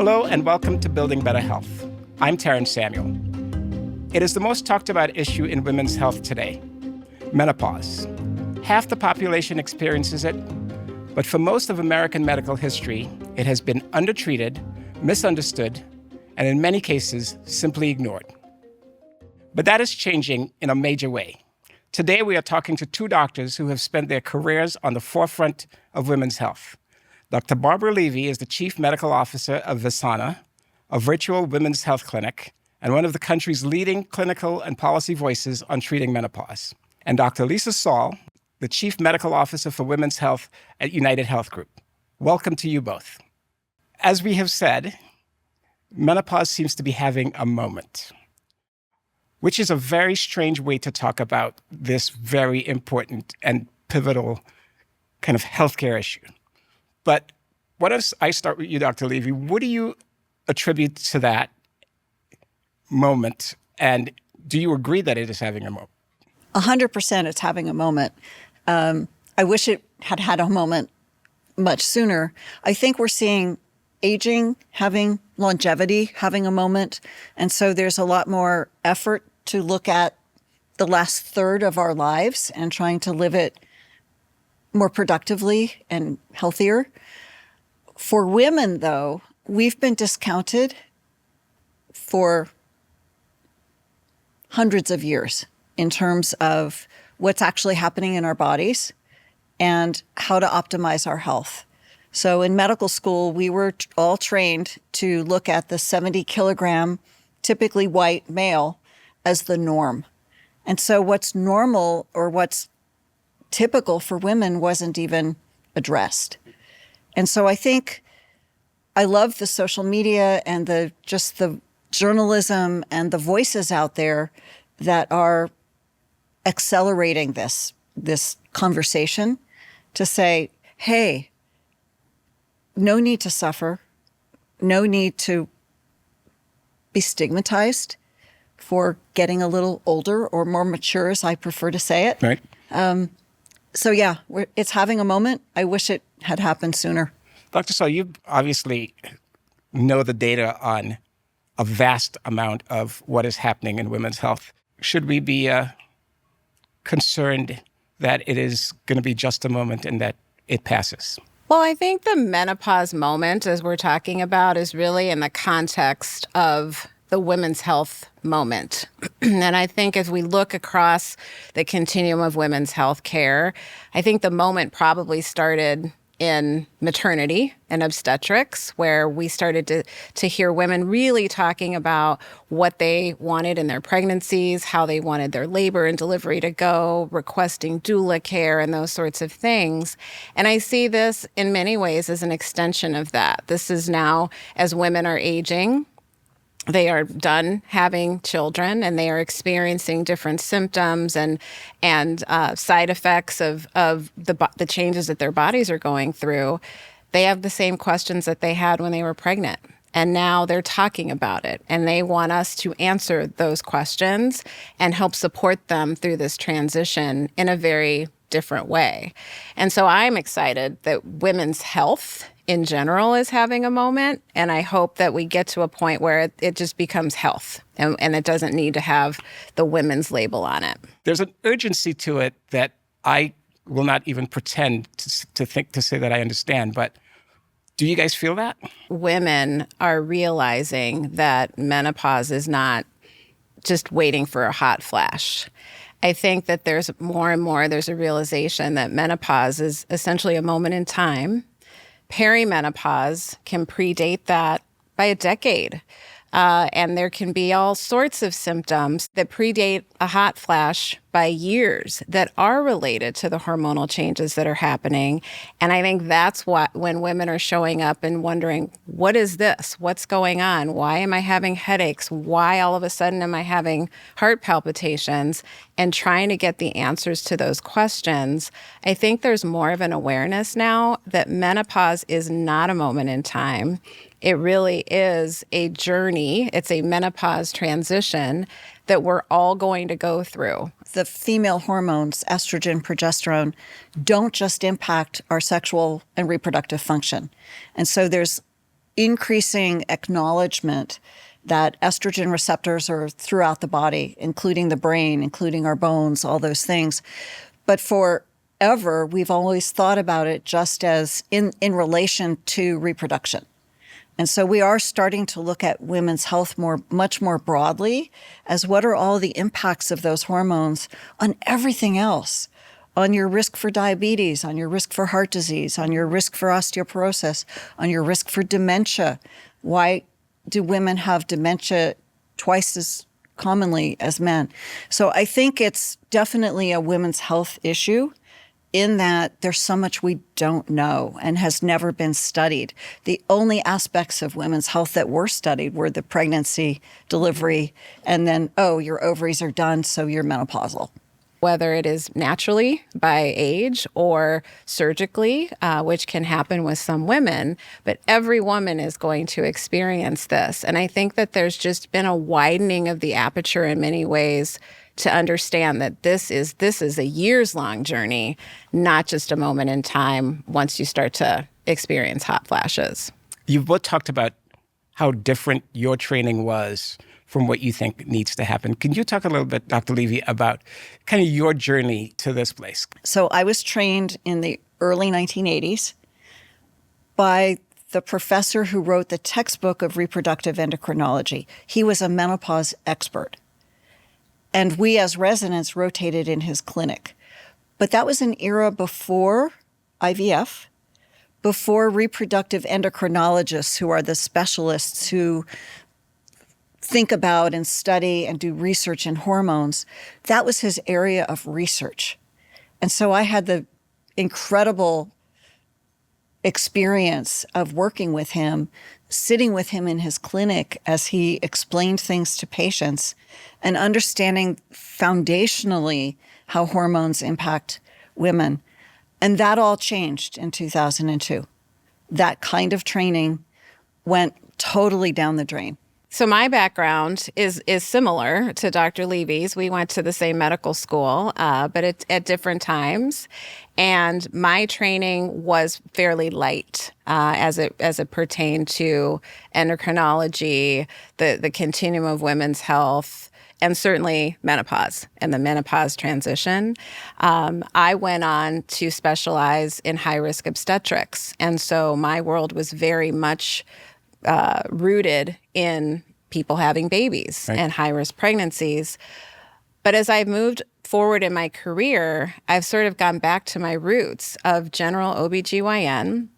Hello and welcome to Building Better Health. I'm Terence Samuel. It is the most talked about issue in women's health today, menopause. Half the population experiences it, but for most of American medical history, it has been undertreated, misunderstood, and in many cases, simply ignored. But that is changing in a major way. Today, we are talking to two doctors who have spent their careers on the forefront of women's health. Dr. Barbara Levy is the Chief Medical Officer of Visana, a virtual women's health clinic, and one of the country's leading clinical and policy voices on treating menopause. And Dr. Lisa Saul, the Chief Medical Officer for Women's Health at UnitedHealth Group. Welcome to you both. As we have said, menopause seems to be having a moment, which is a very strange way to talk about this very important and pivotal kind of healthcare issue. But what if I start with you, Dr. Levy? What do you attribute to that moment? And do you agree that it is having a moment? 100% it's having a moment. I wish it had had a moment much sooner. I think we're seeing aging having longevity, having a moment. And so there's a lot more effort to look at the last third of our lives and trying to live it more productively and healthier. For women, though, we've been discounted for hundreds of years in terms of what's actually happening in our bodies and how to optimize our health. So in medical school, we were all trained to look at the 70-kilogram, typically white male as the norm. And so what's normal or what's typical for women wasn't even addressed. And so I think I love the social media and the journalism and the voices out there that are accelerating this conversation to say, hey, no need to suffer, no need to be stigmatized for getting a little older or more mature, as I prefer to say it. Right. So yeah, it's having a moment. I wish it had happened sooner. Dr. Saul, you obviously know the data on a vast amount of what is happening in women's health. Should we be concerned that it is going to be just a moment and that it passes? Well, I think the menopause moment, as we're talking about, is really in the context of the women's health moment. And I think as we look across the continuum of women's health care, I think the moment probably started in maternity and obstetrics, where we started to hear women really talking about what they wanted in their pregnancies, how they wanted their labor and delivery to go, requesting doula care and those sorts of things. And I see this in many ways as an extension of that. This is now, as women are aging, they are done having children and they are experiencing different symptoms and side effects of the changes that their bodies are going through. They have the same questions that they had when they were pregnant. And now they're talking about it. And they want us to answer those questions and help support them through this transition in a very different way. And so I'm excited that women's health in general is having a moment. And I hope that we get to a point where it just becomes health and it doesn't need to have the women's label on it. There's an urgency to it that I will not even pretend to say that I understand. But do you guys feel that? Women are realizing that menopause is not just waiting for a hot flash. I think that there's more and more, there's a realization that menopause is essentially a moment in time. Perimenopause can predate that by a decade. And there can be all sorts of symptoms that predate a hot flash by years that are related to the hormonal changes that are happening. And I think that's what, when women are showing up and wondering, what is this? What's going on? Why am I having headaches? Why all of a sudden am I having heart palpitations? And trying to get the answers to those questions, I think there's more of an awareness now that menopause is not a moment in time. It really is a journey. It's a menopause transition that we're all going to go through. The female hormones, estrogen, progesterone, don't just impact our sexual and reproductive function. And so there's increasing acknowledgement that estrogen receptors are throughout the body, including the brain, including our bones, all those things. But forever, we've always thought about it just as in relation to reproduction. And so we are starting to look at women's health much more broadly as what are all the impacts of those hormones on everything else, on your risk for diabetes, on your risk for heart disease, on your risk for osteoporosis, on your risk for dementia. Why do women have dementia twice as commonly as men? So I think it's definitely a women's health issue in that there's so much we don't know and has never been studied. The only aspects of women's health that were studied were the pregnancy, delivery, and then, oh, your ovaries are done, so you're menopausal. Whether it is naturally by age or surgically, which can happen with some women, but every woman is going to experience this. And I think that there's just been a widening of the aperture in many ways to understand that this is a years-long journey, not just a moment in time once you start to experience hot flashes. You've both talked about how different your training was from what you think needs to happen. Can you talk a little bit, Dr. Levy, about kind of your journey to this place? So I was trained in the early 1980s by the professor who wrote the textbook of reproductive endocrinology. He was a menopause expert. And we as residents rotated in his clinic. But that was an era before IVF, before reproductive endocrinologists, who are the specialists who think about and study and do research in hormones. That was his area of research. And so I had the incredible experience of working with him, sitting with him in his clinic as he explained things to patients and understanding foundationally how hormones impact women. And that all changed in 2002. That kind of training went totally down the drain. So my background is similar to Dr. Levy's. We went to the same medical school, but at different times. And my training was fairly light as it pertained to endocrinology, the continuum of women's health, and certainly menopause and the menopause transition. I went on to specialize in high-risk obstetrics. And so my world was very much rooted in people having babies and high-risk pregnancies. But as I've moved forward in my career, I've sort of gone back to my roots of general OBGYN.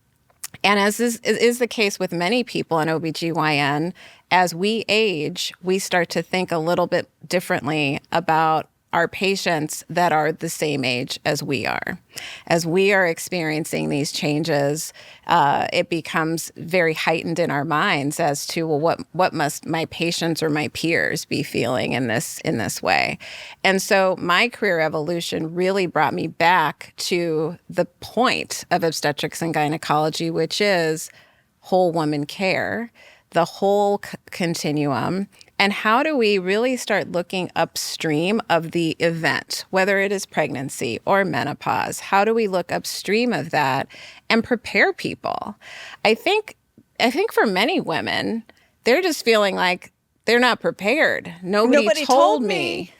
And as is the case with many people in OBGYN, as we age, we start to think a little bit differently about our patients that are the same age as we are. As we are experiencing these changes, it becomes very heightened in our minds as to, well, what must my patients or my peers be feeling in this way? And so my career evolution really brought me back to the point of obstetrics and gynecology, which is whole woman care, the whole continuum. And how do we really start looking upstream of the event, whether it is pregnancy or menopause? How do we look upstream of that and prepare people? I think for many women, they're just feeling like they're not prepared. Nobody told me.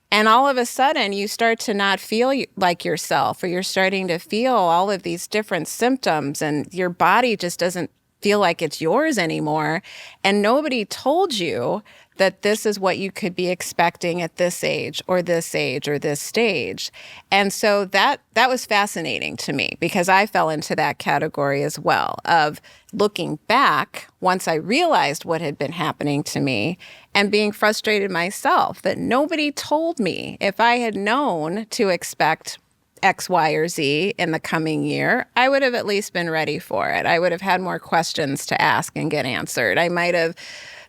And all of a sudden, you start to not feel like yourself, or you're starting to feel all of these different symptoms, and your body just doesn't feel like it's yours anymore. And nobody told you that this is what you could be expecting at this age or this stage. And so that was fascinating to me, because I fell into that category as well, of looking back once I realized what had been happening to me and being frustrated myself that nobody told me. If I had known to expect X, Y, or Z in the coming year, I would have at least been ready for it. I would have had more questions to ask and get answered. I might have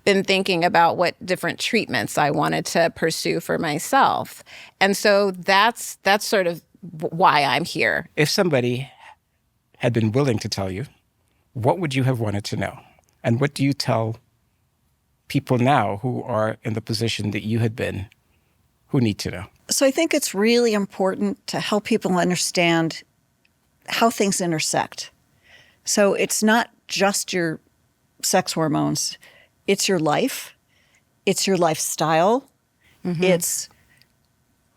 been thinking about what different treatments I wanted to pursue for myself. And so that's sort of why I'm here. If somebody had been willing to tell you, what would you have wanted to know? And what do you tell people now who are in the position that you had been, who need to know? So I think it's really important to help people understand how things intersect. So it's not just your sex hormones. It's your life. It's your lifestyle. It's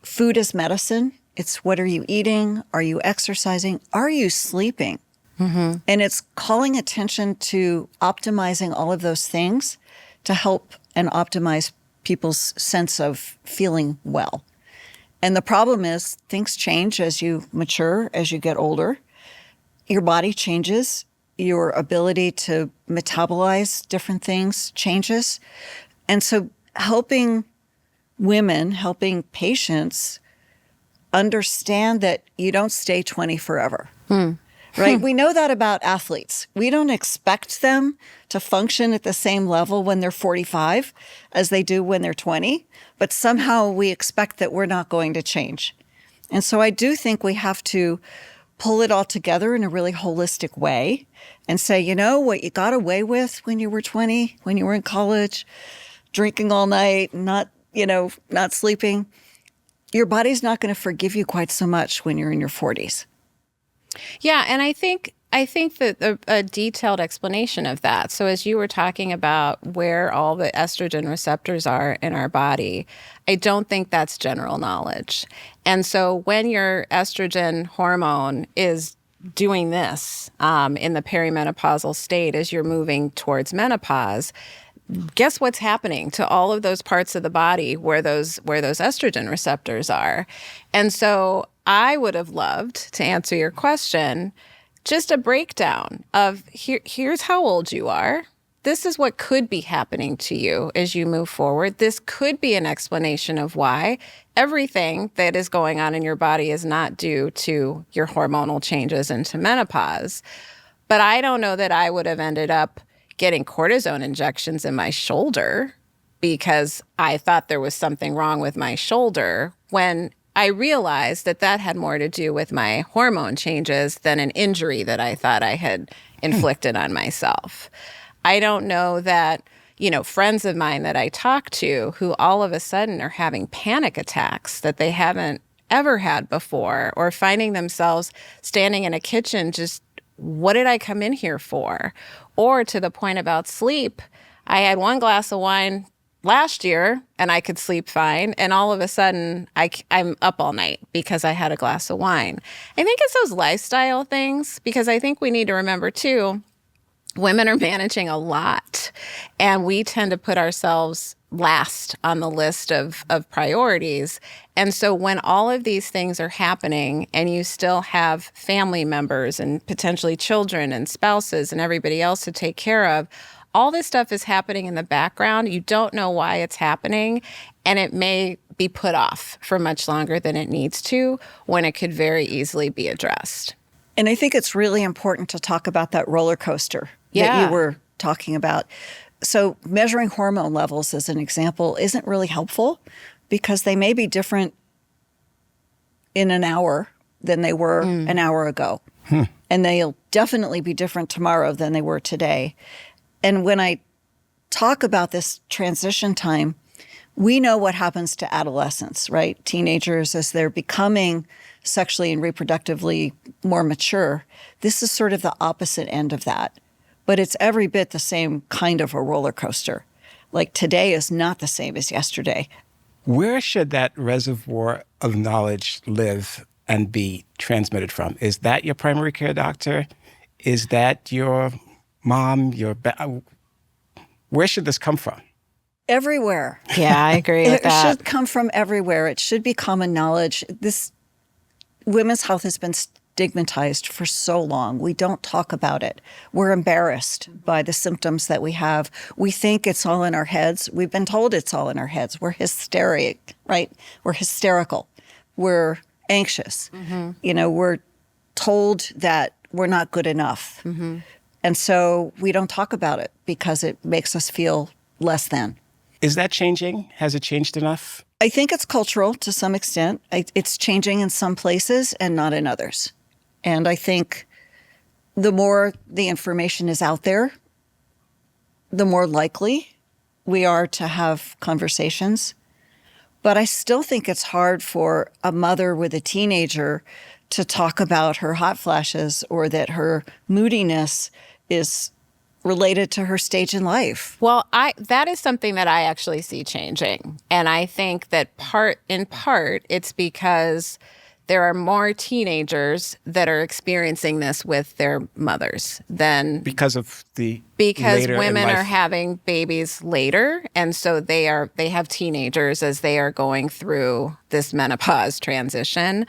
food as medicine. It's what are you eating? Are you exercising? Are you sleeping? And it's calling attention to optimizing all of those things to help and optimize people's sense of feeling well. And the problem is things change as you mature, as you get older. Your body changes. Your ability to metabolize different things changes. And so helping women, helping patients understand that you don't stay 20 forever. Right? We know that about athletes. We don't expect them to function at the same level when they're 45 as they do when they're 20, but somehow we expect that we're not going to change. And so I do think we have to pull it all together in a really holistic way and say, you know, what you got away with when you were 20, when you were in college, drinking all night, not sleeping, your body's not going to forgive you quite so much when you're in your 40s. Yeah, and I think that a detailed explanation of that. So as you were talking about where all the estrogen receptors are in our body, I don't think that's general knowledge. And so when your estrogen hormone is doing this in the perimenopausal state as you're moving towards menopause, guess what's happening to all of those parts of the body where those estrogen receptors are? And so I would have loved to answer your question, just a breakdown of here's how old you are. This is what could be happening to you as you move forward. This could be an explanation of why everything that is going on in your body is not due to your hormonal changes into menopause. But I don't know that I would have ended up getting cortisone injections in my shoulder because I thought there was something wrong with my shoulder when I realized that had more to do with my hormone changes than an injury that I thought I had inflicted on myself. I don't know that, friends of mine that I talk to who all of a sudden are having panic attacks that they haven't ever had before, or finding themselves standing in a kitchen just, what did I come in here for? Or to the point about sleep, I had one glass of wine last year and I could sleep fine. And all of a sudden I'm up all night because I had a glass of wine. I think it's those lifestyle things, because I think we need to remember too, women are managing a lot and we tend to put ourselves last on the list of priorities. And so when all of these things are happening and you still have family members and potentially children and spouses and everybody else to take care of, all this stuff is happening in the background. You don't know why it's happening, and it may be put off for much longer than it needs to when it could very easily be addressed. And I think it's really important to talk about that roller coaster that you were talking about. So measuring hormone levels, as an example, isn't really helpful because they may be different in an hour than they were an hour ago. And they'll definitely be different tomorrow than they were today. And when I talk about this transition time, we know what happens to adolescents, right? Teenagers, as they're becoming sexually and reproductively more mature. This is sort of the opposite end of that. But it's every bit the same kind of a roller coaster. Like today is not the same as yesterday. Where should that reservoir of knowledge live and be transmitted from? Is that your primary care doctor? Is that your mom? Where should this come from? Everywhere. Yeah, I agree with that. It should come from everywhere. It should be common knowledge. This women's health has been stigmatized for so long. We don't talk about it. We're embarrassed by the symptoms that we have. We think it's all in our heads. We've been told it's all in our heads. We're hysteric, right? We're hysterical. We're anxious. We're told that we're not good enough. And so we don't talk about it because it makes us feel less than. Is that changing? Has it changed enough? I think it's cultural to some extent. It's changing in some places and not in others. And I think the more the information is out there, the more likely we are to have conversations. But I still think it's hard for a mother with a teenager to talk about her hot flashes or that her moodiness is related to her stage in life. Well, that is something that I actually see changing. And I think that in part, it's because there are more teenagers that are experiencing this with their mothers than because of the because later in women life. are having babies later, and so they have teenagers as they are going through this menopause transition.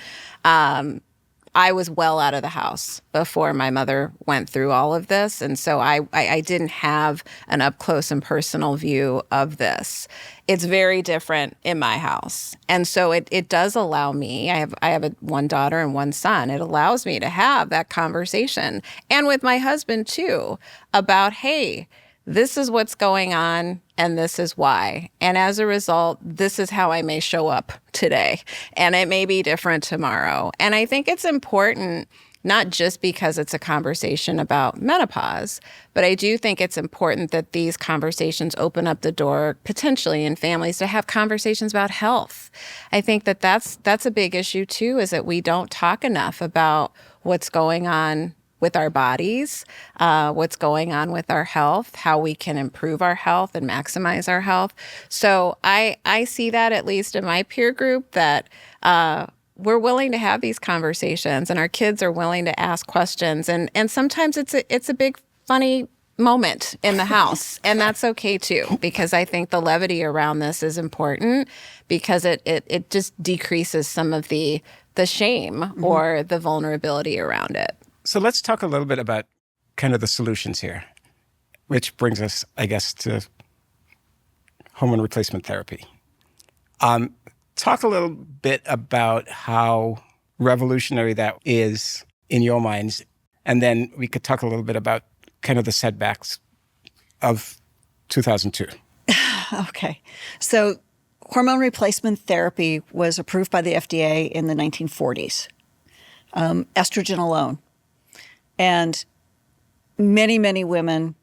I was well out of the house before my mother went through all of this. And so I didn't have an up close and personal view of this. It's very different in my house. And so it does allow me, I have one daughter and one son. It allows me to have that conversation, and with my husband too, about, hey, this is what's going on and this is why. And as a result, this is how I may show up today. And it may be different tomorrow. And I think it's important, not just because it's a conversation about menopause, but I do think it's important that these conversations open up the door potentially in families to have conversations about health. I think that that's a big issue too, is that we don't talk enough about what's going on with our bodies, what's going on with our health, how we can improve our health and maximize our health. So I see that, at least in my peer group, that we're willing to have these conversations, and our kids are willing to ask questions. And sometimes it's a big funny moment in the house, and that's okay too, because I think the levity around this is important, because it just decreases some of the shame or the vulnerability around it. So let's talk a little bit about kind of the solutions here, which brings us, I guess, to hormone replacement therapy. Talk a little bit about how revolutionary that is in your minds, and then we could talk a little bit about kind of the setbacks of 2002. Okay. So hormone replacement therapy was approved by the FDA in the 1940s. Estrogen alone. And many, many women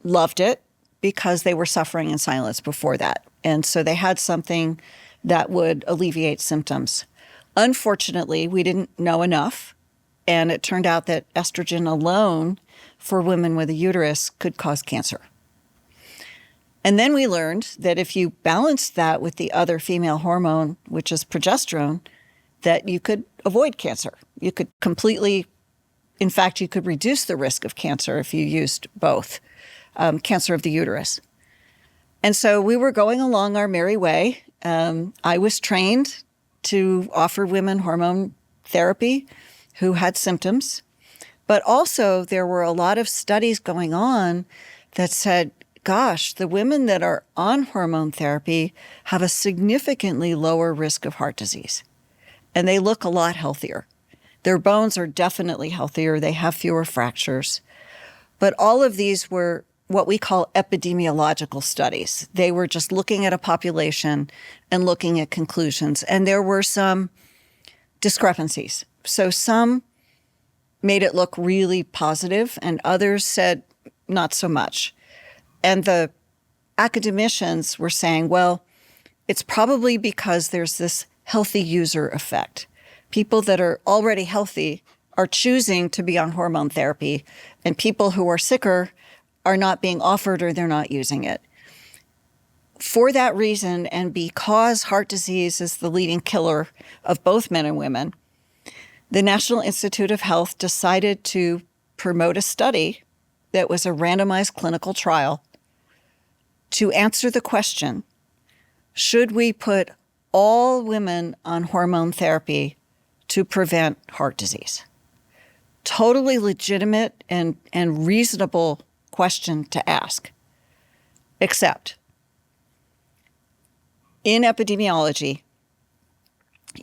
loved it because they were suffering in silence before that. And so they had something that would alleviate symptoms. Unfortunately, we didn't know enough. And it turned out that estrogen alone for women with a uterus could cause cancer. And then we learned that if you balanced that with the other female hormone, which is progesterone, that you could avoid cancer. You could completely, in fact, you could reduce the risk of cancer if you used both, cancer of the uterus. And so we were going along our merry way. I was trained to offer women hormone therapy who had symptoms. But also there were a lot of studies going on that said, gosh, the women that are on hormone therapy have a significantly lower risk of heart disease. And they look a lot healthier. Their bones are definitely healthier. They have fewer fractures. But all of these were what we call epidemiological studies. They were just looking at a population and looking at conclusions. And there were some discrepancies. So some made it look really positive, and others said not so much. And the academicians were saying, well, it's probably because there's this healthy user effect. People that are already healthy are choosing to be on hormone therapy, and people who are sicker are not being offered or they're not using it. For that reason, and because heart disease is the leading killer of both men and women, the National Institute of Health decided to promote a study that was a randomized clinical trial to answer the question, should we put all women on hormone therapy to prevent heart disease? Totally legitimate and reasonable question to ask. Except, in epidemiology,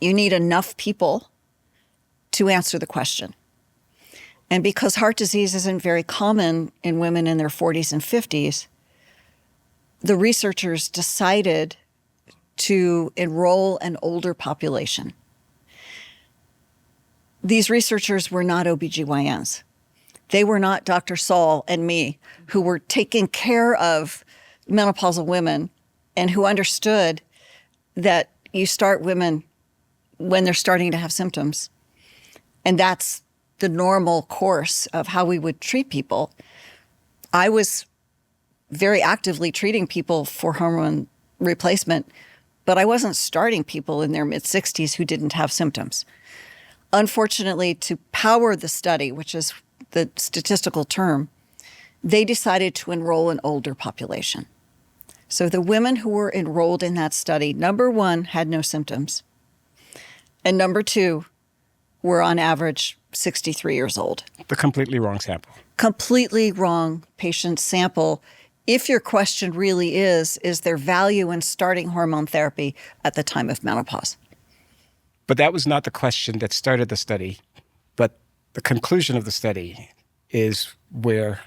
you need enough people to answer the question. And because heart disease isn't very common in women in their 40s and 50s, the researchers decided to enroll an older population. These researchers were not OBGYNs. They were not Dr. Saul and me, who were taking care of menopausal women and who understood that you start women when they're starting to have symptoms. And that's the normal course of how we would treat people. I was very actively treating people for hormone replacement, but I wasn't starting people in their mid-60s who didn't have symptoms. Unfortunately, to power the study, which is the statistical term, they decided to enroll an older population. So the women who were enrolled in that study, number one, had no symptoms. And number two, were on average 63 years old. The completely wrong sample. Completely wrong patient sample. If your question really is there value in starting hormone therapy at the time of menopause? But that was not the question that started the study. But the conclusion of the study is where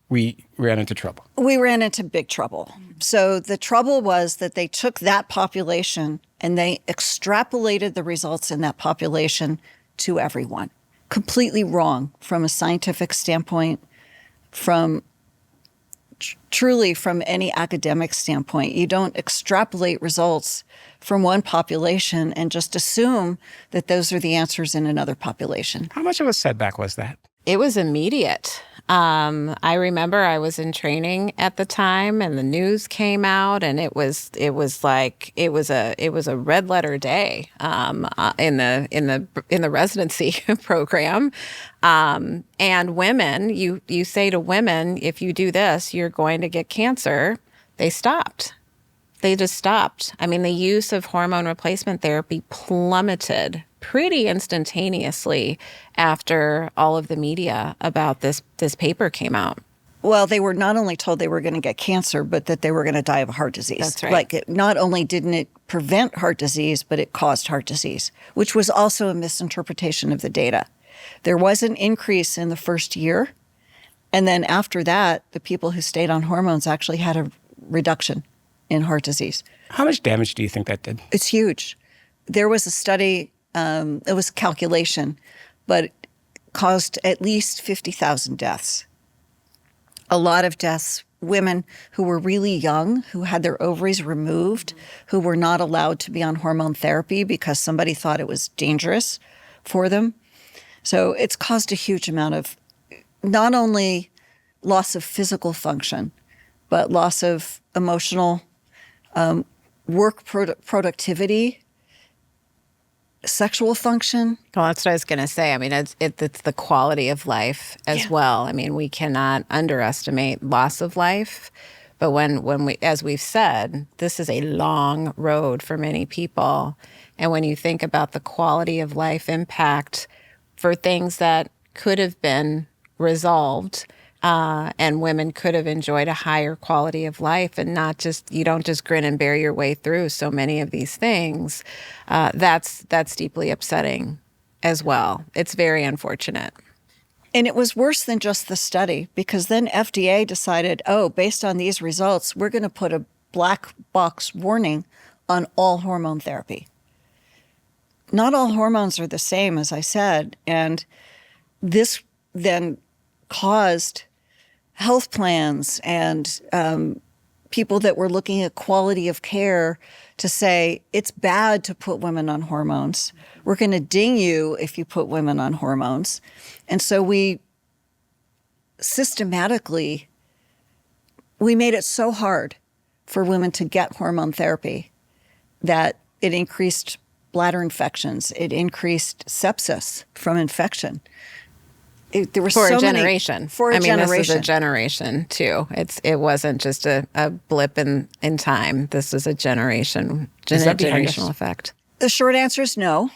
we ran into trouble. We ran into big trouble. So the trouble was that they took that population and they extrapolated the results in that population to everyone. Completely wrong from a scientific standpoint, from truly from any academic standpoint. You don't extrapolate results from one population and just assume that those are the answers in another population. How much of a setback was that? It was immediate. I remember I was in training at the time, and the news came out, and it was a red letter day in the residency program. And women, you say to women, if you do this, you're going to get cancer. They stopped. They just stopped. I mean, the use of hormone replacement therapy plummeted pretty instantaneously after all of the media about this paper came out. Well, they were not only told they were going to get cancer, but that they were going to die of heart disease. That's right. Like, not only didn't it prevent heart disease, but it caused heart disease, which was also a misinterpretation of the data. There was an increase in the first year, and then after that, the people who stayed on hormones actually had a reduction in heart disease. How much damage do you think that did? It's huge. There was a study, it was a calculation, but it caused at least 50,000 deaths. A lot of deaths, women who were really young, who had their ovaries removed, who were not allowed to be on hormone therapy because somebody thought it was dangerous for them. So it's caused a huge amount of not only loss of physical function, but loss of emotional work productivity, sexual function. Well, that's what I was going to say. I mean, it's the quality of life as well. I mean, we cannot underestimate loss of life. But when we, as we've said, this is a long road for many people. And when you think about the quality of life impact for things that could have been resolved, and women could have enjoyed a higher quality of life, and not just, you don't just grin and bear your way through so many of these things. That's deeply upsetting as well. It's very unfortunate. And it was worse than just the study, because then FDA decided, based on these results, we're going to put a black box warning on all hormone therapy. Not all hormones are the same, as I said, and this then caused health plans and people that were looking at quality of care to say, it's bad to put women on hormones. We're going to ding you if you put women on hormones. And so we systematically, we made it so hard for women to get hormone therapy that it increased bladder infections. It increased sepsis from infection. There were for so a many, generation. For a generation. This is a generation too. It wasn't just a blip in time. This is a generational effect. The short answer is no.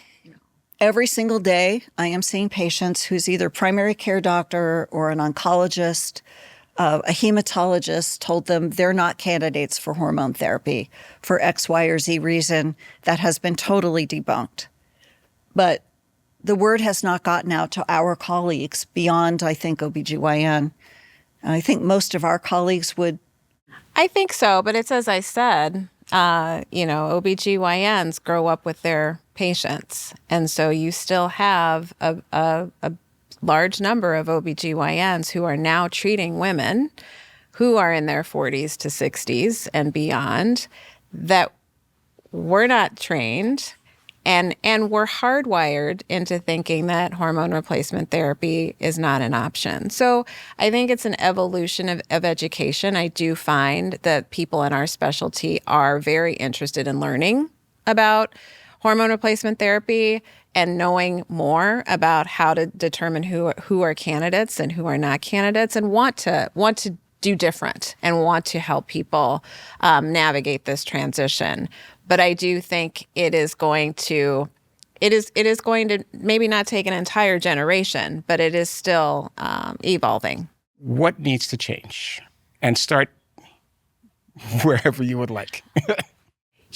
Every single day, I am seeing patients whose either primary care doctor or an oncologist, a hematologist told them they're not candidates for hormone therapy for X, Y, or Z reason that has been totally debunked. But the word has not gotten out to our colleagues beyond, I think, OBGYN. And I think most of our colleagues would. I think so, but it's as I said, OBGYNs grow up with their patients. And so you still have a large number of OBGYNs who are now treating women who are in their 40s to 60s and beyond that were not trained And we're hardwired into thinking that hormone replacement therapy is not an option. So I think it's an evolution of education. I do find that people in our specialty are very interested in learning about hormone replacement therapy and knowing more about how to determine who are candidates and who are not candidates, and want to do different and want to help people navigate this transition. But I do think it is going to maybe not take an entire generation, but it is still evolving. What needs to change? And start wherever you would like.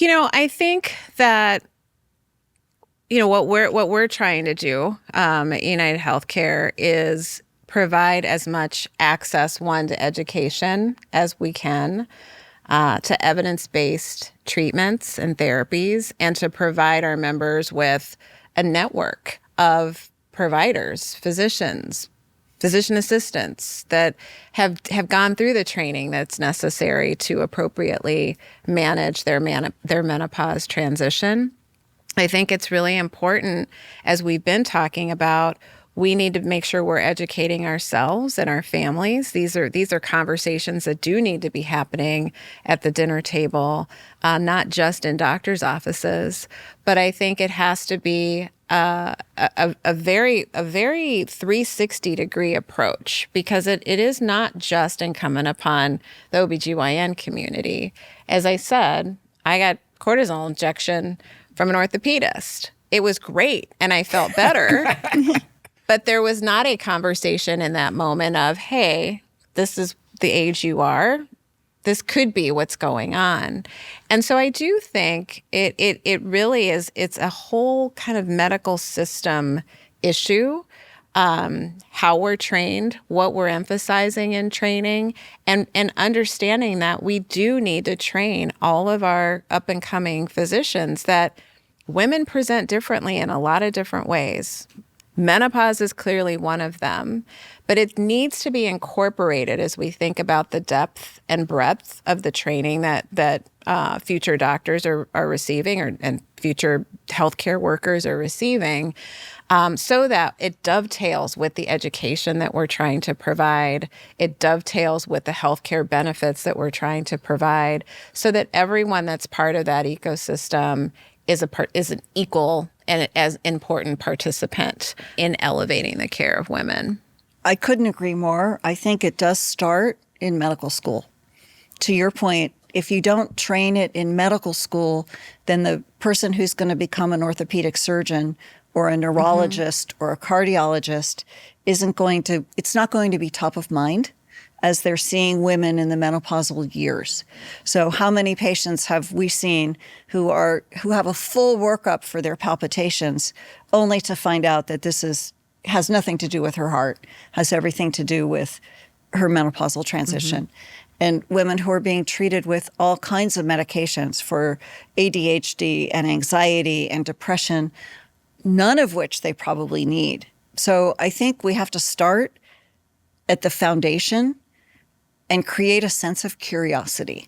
I think that what we're trying to do at UnitedHealthcare is provide as much access, to education as we can, to evidence-based treatments and therapies, and to provide our members with a network of providers, physicians, physician assistants that have gone through the training that's necessary to appropriately manage their menopause transition. I think it's really important, as we've been talking about, we need to make sure we're educating ourselves and our families. These are conversations that do need to be happening at the dinner table, not just in doctors' offices. But I think it has to be a very 360-degree approach, because it is not just incumbent upon the OBGYN community. As I said, I got cortisol injection from an orthopedist. It was great, and I felt better. But there was not a conversation in that moment of, hey, this is the age you are. This could be what's going on. And so I do think it really is, it's a whole kind of medical system issue, how we're trained, what we're emphasizing in training, and understanding that we do need to train all of our up-and-coming physicians that women present differently in a lot of different ways. Menopause is clearly one of them, but it needs to be incorporated as we think about the depth and breadth of the training that future doctors are receiving, and future healthcare workers are receiving, so that it dovetails with the education that we're trying to provide. It dovetails with the healthcare benefits that we're trying to provide, so that everyone that's part of that ecosystem is an equal and as important participant in elevating the care of women. I couldn't agree more. I think it does start in medical school. To your point, if you don't train it in medical school, then the person who's going to become an orthopedic surgeon or a neurologist or a cardiologist it's not going to be top of mind as they're seeing women in the menopausal years. So how many patients have we seen who have a full workup for their palpitations, only to find out that this has nothing to do with her heart, has everything to do with her menopausal transition. And women who are being treated with all kinds of medications for ADHD and anxiety and depression, none of which they probably need. So I think we have to start at the foundation and create a sense of curiosity.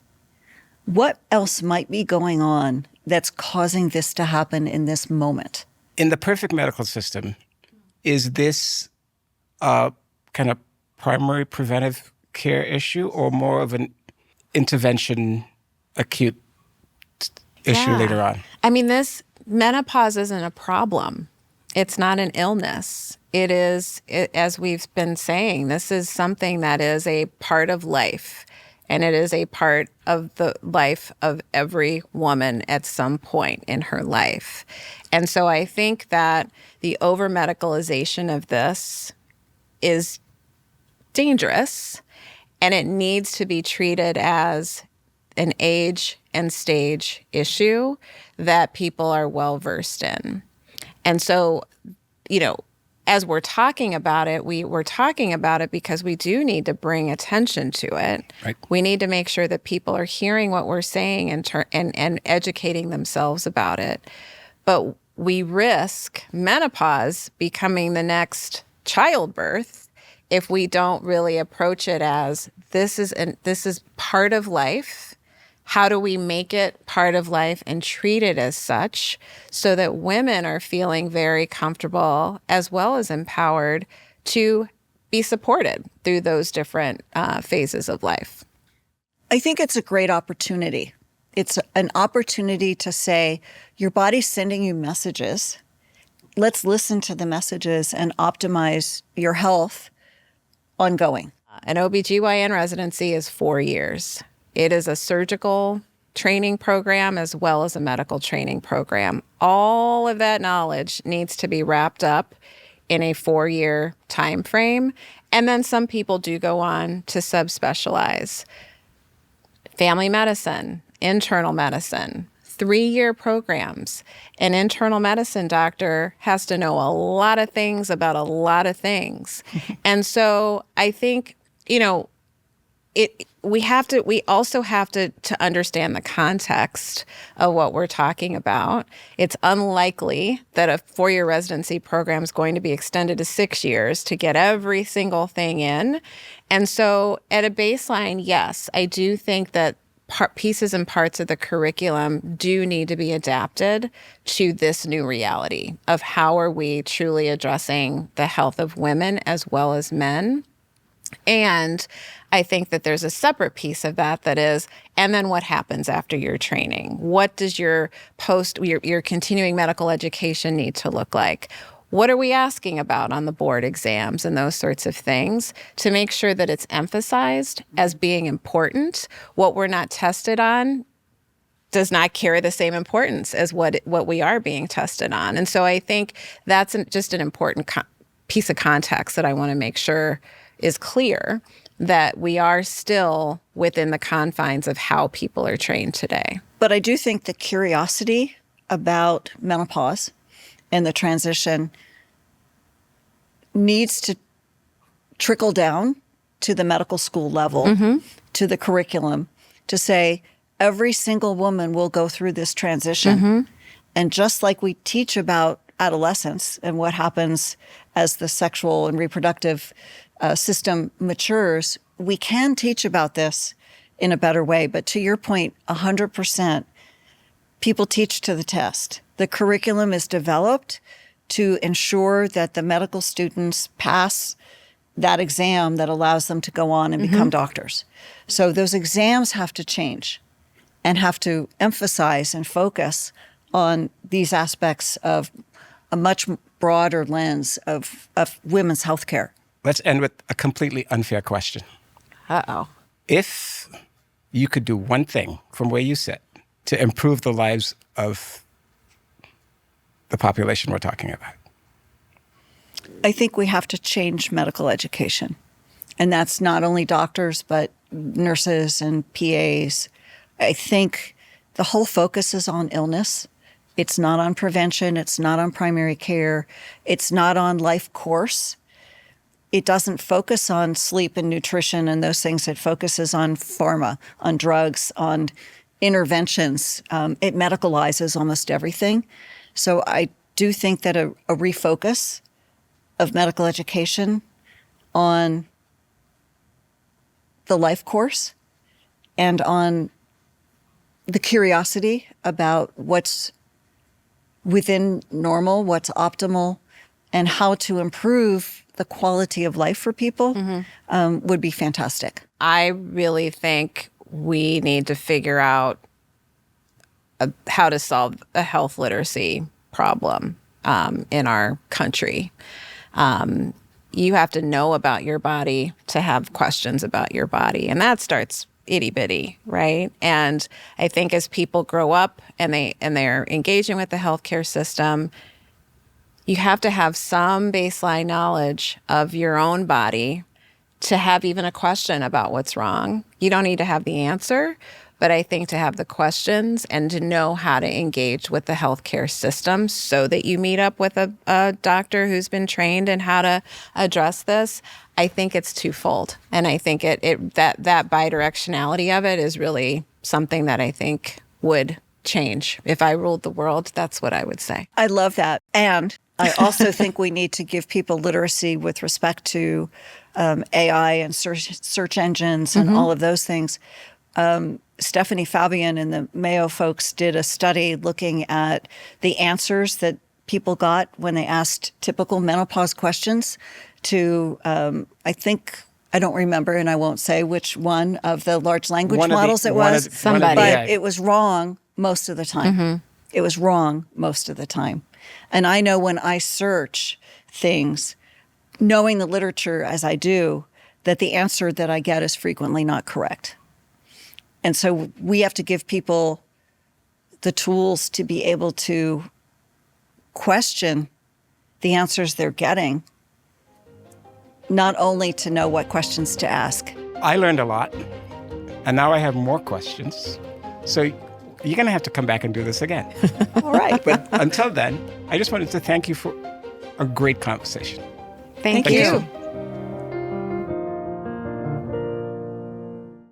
What else might be going on that's causing this to happen in this moment? In the perfect medical system, is this a kind of primary preventive care issue, or more of an intervention, acute issue later on? I mean, this menopause isn't a problem. It's not an illness. It is, as we've been saying, this is something that is a part of life, and it is a part of the life of every woman at some point in her life. And so I think that the over-medicalization of this is dangerous, and it needs to be treated as an age and stage issue that people are well versed in. And so, as we're talking about it, we're talking about it because we do need to bring attention to it. Right. We need to make sure that people are hearing what we're saying and educating themselves about it. But we risk menopause becoming the next childbirth if we don't really approach it as this is part of life. How do we make it part of life and treat it as such so that women are feeling very comfortable as well as empowered to be supported through those different phases of life? I think it's a great opportunity. It's an opportunity to say, your body's sending you messages. Let's listen to the messages and optimize your health ongoing. An OBGYN residency is 4 years. It is a surgical training program as well as a medical training program. All of that knowledge needs to be wrapped up in a 4-year time frame. And then some people do go on to subspecialize. Family medicine, internal medicine, 3-year programs. An internal medicine doctor has to know a lot of things about a lot of things. And so I think, we also have to understand the context of what we're talking about. It's unlikely that a 4-year residency program is going to be extended to 6 years to get every single thing in. And so at a baseline, yes, I do think that pieces and parts of the curriculum do need to be adapted to this new reality of how are we truly addressing the health of women as well as men. And I think that there's a separate piece of that is, and then what happens after your training? What does your continuing medical education need to look like? What are we asking about on the board exams and those sorts of things to make sure that it's emphasized as being important? What we're not tested on does not carry the same importance as what we are being tested on. And so I think that's just an important piece of context that I want to make sure is clear, that we are still within the confines of how people are trained today. But I do think the curiosity about menopause and the transition needs to trickle down to the medical school level, to the curriculum, to say every single woman will go through this transition. And just like we teach about adolescence and what happens as the sexual and reproductive system matures, we can teach about this in a better way. But to your point, 100%, people teach to the test. The curriculum is developed to ensure that the medical students pass that exam that allows them to go on and become doctors. So those exams have to change and have to emphasize and focus on these aspects of a much broader lens of women's healthcare. Let's end with a completely unfair question. Uh-oh. If you could do one thing from where you sit to improve the lives of the population we're talking about? I think we have to change medical education. And that's not only doctors, but nurses and PAs. I think the whole focus is on illness. It's not on prevention. It's not on primary care. It's not on life course. It doesn't focus on sleep and nutrition and those things. It focuses on pharma, on drugs, on interventions. It medicalizes almost everything. So I do think that a refocus of medical education on the life course and on the curiosity about what's within normal, what's optimal, and how to improve the quality of life for people would be fantastic. I really think we need to figure out how to solve a health literacy problem in our country. You have to know about your body to have questions about your body. And that starts itty bitty, right? And I think as people grow up and they're engaging with the healthcare system, you have to have some baseline knowledge of your own body to have even a question about what's wrong. You don't need to have the answer, but I think to have the questions and to know how to engage with the healthcare system so that you meet up with a doctor who's been trained in how to address this, I think it's twofold. And I think that bidirectionality of it is really something that I think would change. If I ruled the world, that's what I would say. I love that. And I also think we need to give people literacy with respect to AI and search engines and all of those things. Stephanie Fabian and the Mayo folks did a study looking at the answers that people got when they asked typical menopause questions to, I don't remember, and I won't say which one of the large language models it was. Somebody. But it was wrong most of the time. It was wrong most of the time. And I know when I search things, knowing the literature as I do, that the answer that I get is frequently not correct. And so we have to give people the tools to be able to question the answers they're getting, not only to know what questions to ask. I learned a lot, and now I have more questions. So you're going to have to come back and do this again. All right. But until then, I just wanted to thank you for a great conversation. Thank Thank you. you.